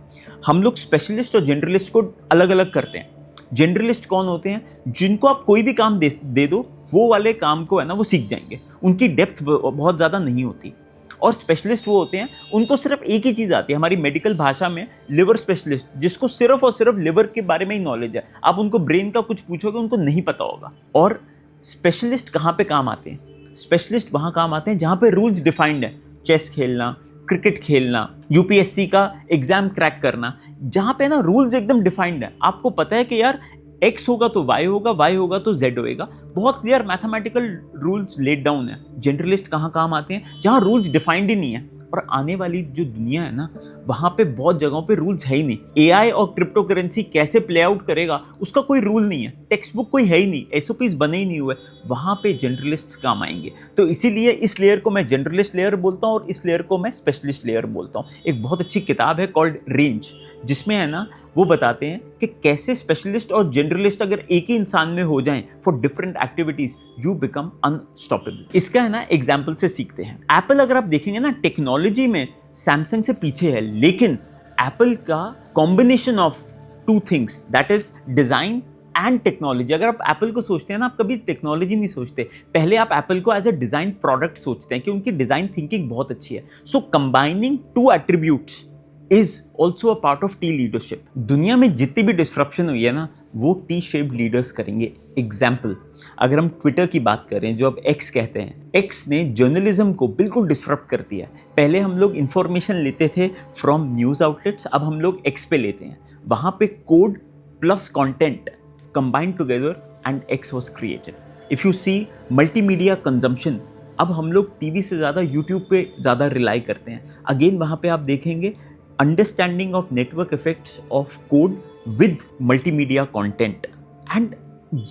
हम लोग स्पेशलिस्ट और जनरलिस्ट को अलग अलग करते हैं. जनरलिस्ट कौन होते हैं? जिनको आप कोई भी काम दे दो वो वाले काम को है ना वो सीख जाएंगे, उनकी डेप्थ बहुत ज़्यादा नहीं होती. और स्पेशलिस्ट वो होते हैं उनको सिर्फ एक ही चीज़ आती है, हमारी मेडिकल भाषा में लिवर स्पेशलिस्ट, जिसको सिर्फ और सिर्फ लिवर के बारे में ही नॉलेज है. आप उनको ब्रेन का कुछ पूछोगे उनको नहीं पता होगा. और स्पेशलिस्ट कहाँ पे काम आते हैं? स्पेशलिस्ट वहाँ काम आते हैं जहाँ पे रूल्स डिफाइंड है. चेस खेलना, क्रिकेट खेलना, यूपीएससी का एग्जाम क्रैक करना, जहाँ पे ना रूल्स एकदम डिफाइंड है. आपको पता है कि यार x होगा तो y होगा, y होगा तो z होएगा. बहुत clear mathematical rules laid down है. जनरलिस्ट कहाँ काम आते हैं? जहाँ रूल्स डिफाइंड ही नहीं है. और आने वाली जो दुनिया है ना वहाँ पे बहुत जगहों पे रूल्स है ही नहीं. एआई और क्रिप्टो करेंसी कैसे प्ले आउट करेगा उसका कोई रूल नहीं है, टेक्स्ट बुक कोई है ही नहीं, एसओपीस बने ही नहीं हुए. वहाँ पे जनरलिस्ट्स काम आएंगे. तो इसीलिए इस लेयर को मैं जनरलिस्ट लेयर बोलता हूँ और इस लेयर को मैं स्पेशलिस्ट लेयर बोलता हूँ. एक बहुत अच्छी किताब है कॉल्ड रेंज, जिसमें है ना वो बताते हैं कि कैसे स्पेशलिस्ट और जनरलिस्ट अगर एक ही इंसान में हो जाएं for different activities you become unstoppable. इसका है ना एग्जाम्पल से सीखते हैं. एप्पल अगर आप देखेंगे ना टेक्नोलॉजी में सैमसंग से पीछे है, लेकिन एप्पल का combination of 2 things that is design and technology. अगर आप एप्पल को सोचते हैं ना आप कभी टेक्नोलॉजी नहीं सोचते, पहले आप एप्पल को एज अ डिजाइन प्रोडक्ट सोचते हैं कि उनकी डिजाइन थिंकिंग बहुत अच्छी है. So combining 2 attributes is also a part of the leadership. दुनिया में जितनी भी डिस्ट्रप्शन हुई है ना वो T-shaped लीडर्स करेंगे. एग्जाम्पल, अगर हम ट्विटर की बात करें जो अब एक्स कहते हैं, एक्स ने जर्नलिज्म को बिल्कुल डिस्टर्ब कर दिया. पहले हम लोग इंफॉर्मेशन लेते थे फ्रॉम न्यूज़ आउटलेट्स, अब हम लोग एक्स पे लेते हैं. वहाँ पे code plus content combined together and X was created. If you see multimedia consumption, अब हम लोग टीवी से ज़्यादा यूट्यूब पे ज़्यादा रिलाई करते हैं. अगेन वहाँ पे आप देखेंगे understanding of network effects of code with multimedia content. And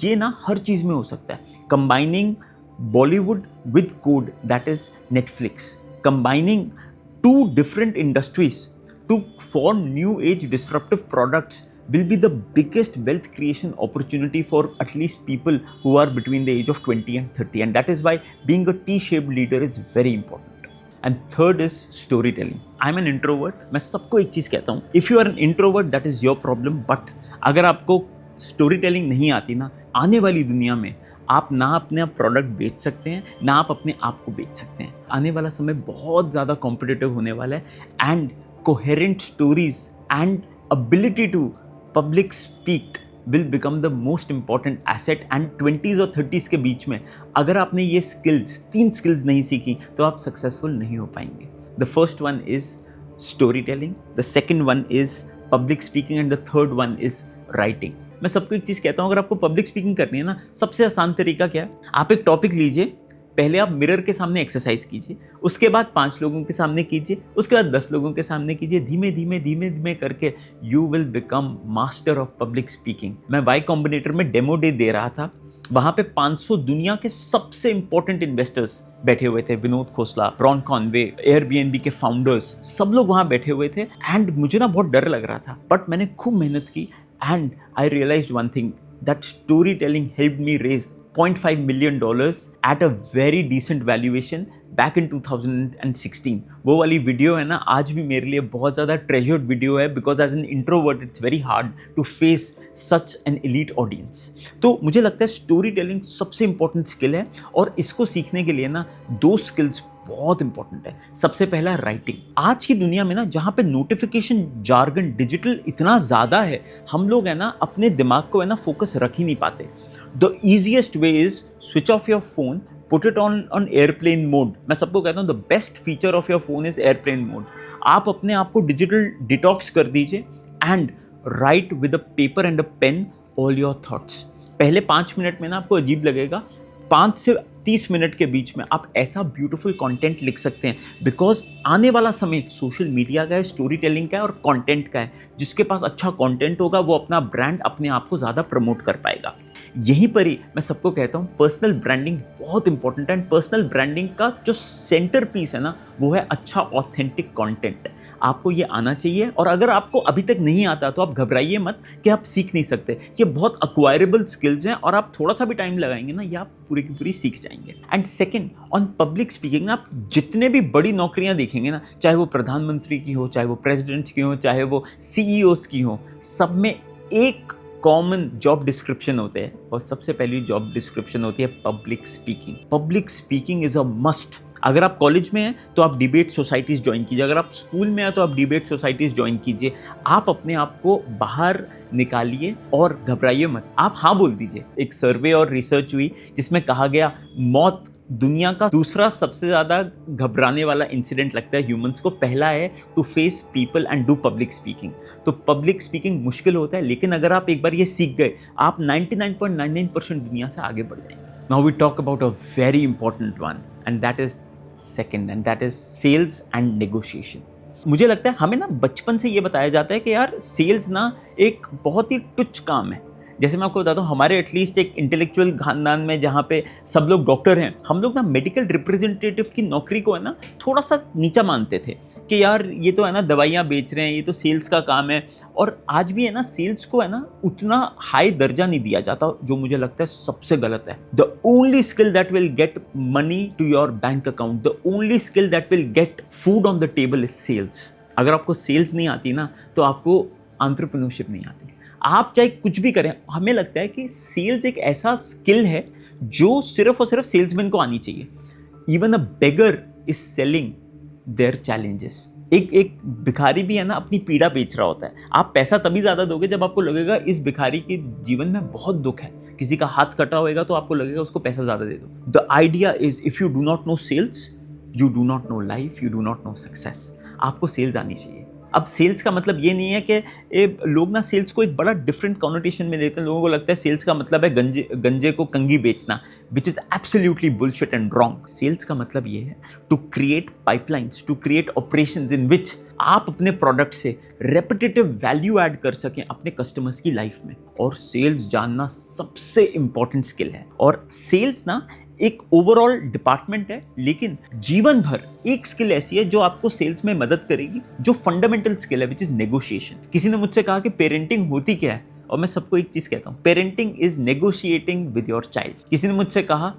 ये ना हर चीज़ में हो सकता है. Combining Bollywood with code that is Netflix. Combining 2 different industries to form new age disruptive products will be the biggest wealth creation opportunity for at least people who are between the age of 20 and 30. And that is why being a T-shaped leader is very important. And third is storytelling. I'm an introvert. मैं सबको एक चीज़ कहता हूँ, if you are an introvert that is your problem, but अगर आपको storytelling नहीं आती ना, आने वाली दुनिया में आप ना अपने प्रोडक्ट बेच सकते हैं ना आप अपने आप को बेच सकते हैं. आने वाला समय बहुत ज़्यादा कॉम्पिटिटिव होने वाला है. And coherent stories and ability to public speak will become the most important asset. And 20s और 30s के बीच में अगर आपने ये स्किल्स 3 स्किल्स नहीं सीखी तो आप सक्सेसफुल नहीं हो पाएंगे. The first one is story telling, the second one is public speaking and the third one is writing. मैं सबको एक चीज़ कहता हूँ, अगर आपको पब्लिक स्पीकिंग करनी है ना, सबसे आसान तरीका क्या है, आप एक टॉपिक लीजिए, पहले आप मिरर के सामने एक्सरसाइज कीजिए, उसके बाद 5 लोगों के सामने कीजिए, उसके बाद 10 लोगों के सामने कीजिए. धीमे धीमे धीमे धीमे करके you will become master of public speaking. मैं वाई कॉम्बिनेटर में डेमो डे दे रहा था वहां पे 500 दुनिया के सबसे इंपॉर्टेंट इन्वेस्टर्स बैठे हुए थे, Vinod Khosla, Ron Conway, Airbnb के फाउंडर्स, सब लोग वहां बैठे हुए थे। एंड मुझे ना बहुत डर लग रहा था, बट मैंने खूब मेहनत की and I realised one thing, that story telling helped me raise $0.5 million at a very decent valuation back in 2016। वो वाली वीडियो है ना, आज भी मेरे लिए बहुत ज़्यादा ट्रेजर्ड वीडियो है, because as an introvert it's very hard to face such an elite audience. तो मुझे लगता है स्टोरी टेलिंग सबसे इंपॉर्टेंट स्किल है, और इसको सीखने के लिए ना 2 स्किल्स बहुत इंपॉर्टेंट है। सबसे पहला राइटिंग। आज की दुनिया में ना, जहाँ पे नोटिफिकेशन, जार्गन, डिजिटल इतना ज़्यादा है, हम लोग है ना अपने दिमाग को है ना फोकस रख ही नहीं पाते। The easiest way is switch off your phone, put it on airplane mode। मैं सबको कहता हूँ the best feature of your phone is airplane mode। आप अपने आप को डिजिटल डिटॉक्स कर दीजिए and write with a paper and a pen all your thoughts। पहले 5 मिनट में ना आपको अजीब लगेगा, 5 से 30 मिनट के बीच में आप ऐसा ब्यूटीफुल कंटेंट लिख सकते हैं, बिकॉज आने वाला समय सोशल मीडिया का है, स्टोरी टेलिंग का है और कंटेंट का है। जिसके पास अच्छा कंटेंट होगा वो अपना ब्रांड, अपने आप को ज़्यादा प्रमोट कर पाएगा। यहीं पर ही मैं सबको कहता हूँ पर्सनल ब्रांडिंग बहुत इंपॉर्टेंट है। एंड पर्सनल ब्रांडिंग का जो सेंटर पीस है ना, वो है अच्छा ऑथेंटिक कंटेंट। आपको ये आना चाहिए, और अगर आपको अभी तक नहीं आता तो आप घबराइए मत कि आप सीख नहीं सकते। ये बहुत अक्वायरेबल स्किल्स हैं, और आप थोड़ा सा भी टाइम लगाएंगे ना, ये आप पूरी की पूरी सीख जाएंगे। And second, on public speaking, आप जितने भी बड़ी नौकरियां देखेंगे ना, चाहे वो प्रधानमंत्री की हो, चाहे वो प्रेसिडेंट की हो, चाहे वो सीईओज की हो, सब में एक कॉमन जॉब डिस्क्रिप्शन होते हैं, और सबसे पहली जॉब डिस्क्रिप्शन होती है public speaking. Public speaking is a must. अगर आप कॉलेज में हैं तो आप डिबेट सोसाइटीज़ ज्वाइन कीजिए, अगर आप स्कूल में हैं तो आप डिबेट सोसाइटीज़ ज्वाइन कीजिए। आप अपने आप को बाहर निकालिए और घबराइए मत, आप हाँ बोल दीजिए। एक सर्वे और रिसर्च हुई जिसमें कहा गया मौत दुनिया का दूसरा सबसे ज़्यादा घबराने वाला इंसिडेंट लगता है ह्यूमंस को। पहला है to face people and do public speaking. तो पब्लिक स्पीकिंग मुश्किल होता है, लेकिन अगर आप एक बार ये सीख गए, आप 99.99% दुनिया से आगे बढ़ जाएंगे। Now we talk about a very important one, and that is second, and that is sales and negotiation. मुझे लगता है हमें ना बचपन से ये बताया जाता है कि यार सेल्स ना एक बहुत ही तुच्छ काम है। जैसे मैं आपको बताता हूँ, हमारे एटलीस्ट एक इंटेलेक्चुअल खानदान में जहाँ पे सब लोग डॉक्टर हैं, हम लोग ना मेडिकल रिप्रेजेंटेटिव की नौकरी को है ना थोड़ा सा नीचा मानते थे कि यार ये तो है ना दवाइयाँ बेच रहे हैं, ये तो सेल्स का काम है। और आज भी है ना सेल्स को है ना उतना हाई दर्जा नहीं दिया जाता, जो मुझे लगता है सबसे गलत है। The only skill that will get money to your bank account, the only skill that will get food on the table is sales. अगर आपको सेल्स नहीं आती ना, तो आपको एंटरप्रेन्योरशिप नहीं आती। आप चाहे कुछ भी करें, हमें लगता है कि सेल्स एक ऐसा स्किल है जो सिर्फ और सिर्फ सेल्समैन को आनी चाहिए। Even a beggar is selling their challenges. एक भिखारी भी है ना अपनी पीड़ा बेच रहा होता है। आप पैसा तभी ज़्यादा दोगे जब आपको लगेगा इस भिखारी के जीवन में बहुत दुख है। किसी का हाथ कटा होएगा तो आपको लगेगा उसको पैसा ज़्यादा दे दो। The idea is if you do not know sales, you do not know life, you do not know success. आपको सेल्स आनी चाहिए। अब सेल्स का मतलब ये नहीं है कि लोग ना सेल्स को एक बड़ा डिफरेंट कॉनोटेशन में देते हैं। लोगों को लगता है सेल्स का मतलब है गंजे को कंगी बेचना, which is absolutely bullshit and wrong. Sales का मतलब ये है to create pipelines, to create operations in which आप अपने प्रोडक्ट से रेपिटेटिव वैल्यू ऐड कर सकें अपने कस्टमर्स की लाइफ में। और सेल्स जानना सबसे इंपॉर्टेंट स्किल है। और सेल्स ना एक ओवरऑल डिपार्टमेंट है, लेकिन जीवन भर एक स्किल ऐसी है जो आपको सेल्स में मदद करेगी, जो फंडामेंटल स्किल है, विच इज नेगोशिएशन। किसी ने मुझसे कहा कि पेरेंटिंग होती क्या है, और मैं सबको एक चीज कहता हूँ, parenting is negotiating with your child. किसी ने मुझसे कहा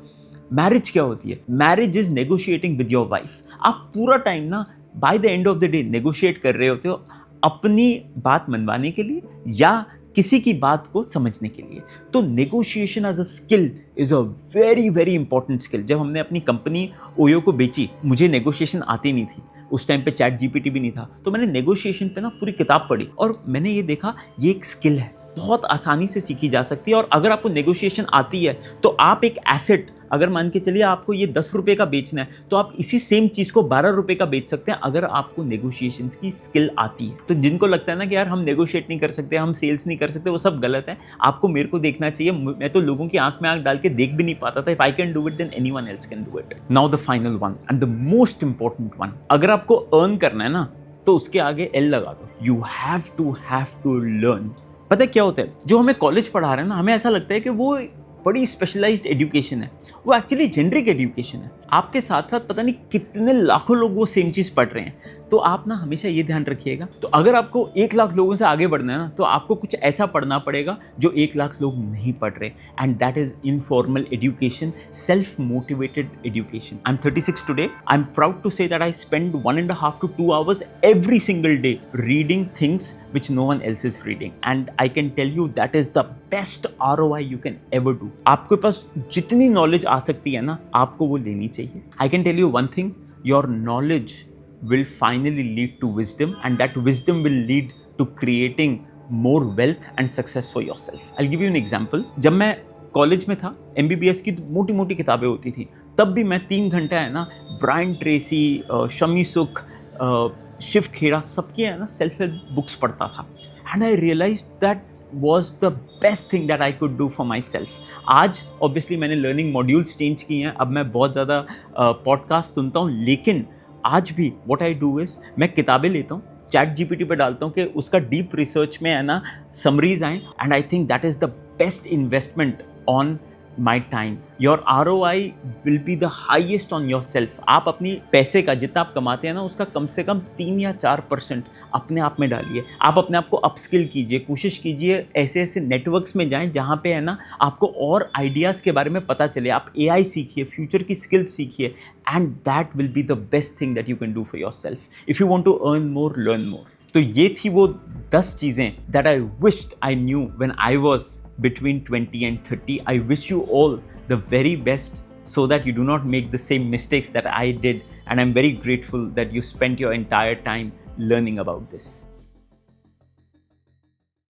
मैरिज क्या होती है, marriage is negotiating with your wife. आप पूरा टाइम ना by the end of the day negotiate कर रहे होते हो अपनी बात मनवाने के लिए या किसी की बात को समझने के लिए। तो negotiation as a skill is a very very important skill. जब हमने अपनी कंपनी ओयो को बेची, मुझे नेगोशिएशन आती नहीं थी। उस टाइम पे चैट जीपीटी भी नहीं था, तो मैंने नेगोशिएशन पे ना पूरी किताब पढ़ी, और मैंने ये देखा ये एक स्किल है, बहुत आसानी से सीखी जा सकती है। और अगर आपको नेगोशिएशन आती है तो आप एक एसेट, अगर मान के चलिए आपको ये 10 रुपये का बेचना है, तो आप इसी सेम चीज़ को 12 रुपये का बेच सकते हैं अगर आपको नेगोशिएशन की स्किल आती है। तो जिनको लगता है ना कि यार हम नेगोशिएट नहीं कर सकते, हम सेल्स नहीं कर सकते, वो सब गलत है। आपको मेरे को देखना चाहिए। मैं तो लोगों की आंख में आंख डाल के देख भी नहीं पाता था। If I can do it than anyone else can do it. Now the final one and the most important one, अगर आपको अर्न करना है ना, तो उसके आगे एल लगा दो। You have to learn. पता है क्या होता है, जो हमें कॉलेज पढ़ा रहे हैं ना, हमें ऐसा लगता है कि वो बड़ी स्पेशलाइज्ड एजुकेशन है, वो एक्चुअली जेनरिक एजुकेशन है। आपके साथ साथ पता नहीं कितने लाखों लोग वो सेम चीज़ पढ़ रहे हैं। तो आप ना हमेशा ये ध्यान रखिएगा, तो अगर आपको 1 लाख लोगों से आगे बढ़ना है ना, तो आपको कुछ ऐसा पढ़ना पड़ेगा जो 1 लाख लोग नहीं पढ़ रहे, and that is informal education, self motivated education. I am 36 today. I am proud to say that I spend 1.5 to 2 hours every single day reading things which no one else is reading, and I can tell you that is the best ROI you can ever do. आपके पास जितनी knowledge आ सकती है ना, आपको वो लेनी चाहिए। I can tell you one thing, your knowledge will finally lead to wisdom, and that wisdom will lead to creating more wealth and success for yourself. I'll give you an example. जब मैं college में था, MBBS की मोटी मोटी किताबें होती थी, तब भी मैं 3 घंटा है ना ब्रायन ट्रेसी, शमी सुख, शिव खेड़ा, सबके है ना सेल्फ हेल्प बुक्स पढ़ता था, and I realise that was the best thing that I could do for myself. आज ऑब्वियसली मैंने लर्निंग मॉड्यूल्स चेंज किए हैं, अब मैं बहुत ज़्यादा पॉडकास्ट सुनता हूँ, लेकिन आज भी व्हाट आई डू इज़ मैं किताबें लेता हूँ, ChatGPT पे डालता हूँ कि उसका डीप रिसर्च में है ना समरीज आएँ, and I think that is the best investment on my time. Your ROI will be the highest on your self. आप अपनी पैसे का जितना आप कमाते हैं ना, उसका कम से कम 3 या 4% अपने आप में डालिए। आप अपने आप को अपस्किल कीजिए, कोशिश कीजिए ऐसे ऐसे नेटवर्क्स में जाएं जहाँ पे है ना आपको और आइडियाज़ के बारे में पता चले। आप AI सीखिए, फ्यूचर की स्किल्स सीखिए, and that will be the best thing that you can do for yourself. If you want to earn more, learn more. तो ये थी वो 10 चीज़ें that I wished I knew when I was between 20 and 30. I wish you all the very best so that you do not make the same mistakes that I did, and I'm very grateful that you spent your entire time learning about this.